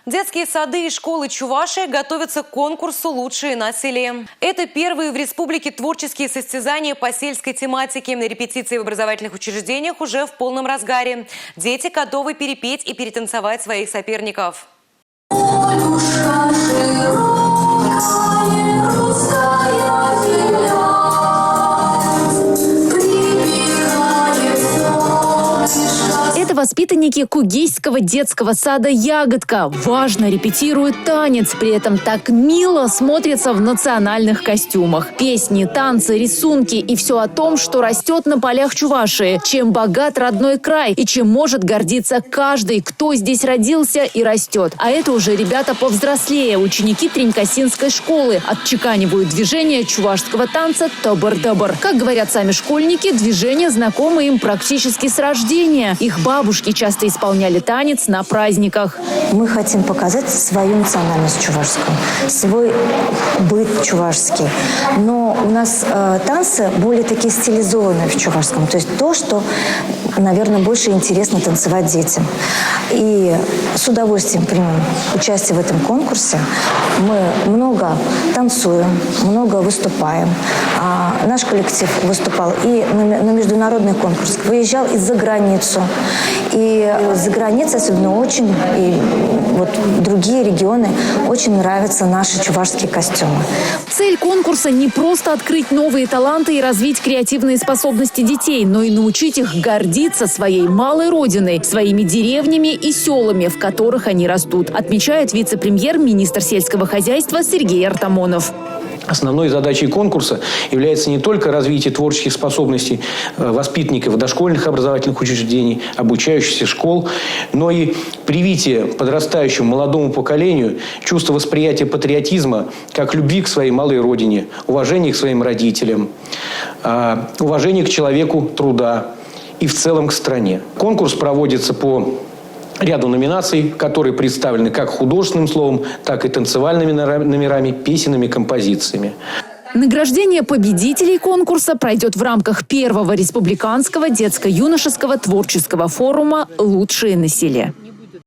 Детские сады и школы Чувашии готовятся к конкурсу «Лучшие на селе». Это первые в республике творческие состязания по сельской тематике. Репетиции в образовательных учреждениях уже в полном разгаре. Дети готовы перепеть и перетанцевать своих соперников. Это воспитанники Кугейского детского сада «Ягодка». Важно репетируют танец, при этом так мило смотрятся в национальных костюмах. Песни, танцы, рисунки и все о том, что растет на полях Чувашии, чем богат родной край и чем может гордиться каждый, кто здесь родился и растет. А это уже ребята повзрослее, ученики Тренькасинской школы, отчеканивают движение чувашского танца «Тобор-добор». Как говорят сами школьники, движения знакомы им практически с рождения. Их бабушки часто исполняли танец на праздниках. Мы хотим показать свою национальность чувашскую, свой быт чувашский. Но у нас танцы более такие стилизованные в чувашском. То есть то, что, наверное, больше интересно танцевать детям. И с удовольствием примем участие в этом конкурсе. Мы много танцуем, много выступаем. Наш коллектив выступал и на международный конкурс, выезжал и за границу. И за границей особенно очень, и вот другие регионы, очень нравятся наши чувашские костюмы. Цель конкурса не просто открыть новые таланты и развить креативные способности детей, но и научить их гордиться своей малой родиной, своими деревнями и селами, в которых они растут, отмечает вице-премьер-министр сельского хозяйства Сергей Артамонов. Основной задачей конкурса является не только развитие творческих способностей воспитанников дошкольных образовательных учреждений, обучающихся школ, но и привитие подрастающему молодому поколению чувства восприятия патриотизма как любви к своей малой родине, уважения к своим родителям, уважения к человеку труда и в целом к стране. Конкурс проводится по ряду номинаций, которые представлены как художественным словом, так и танцевальными номерами, песенными композициями. Награждение победителей конкурса пройдет в рамках первого республиканского детско-юношеского творческого форума «Лучшие на селе».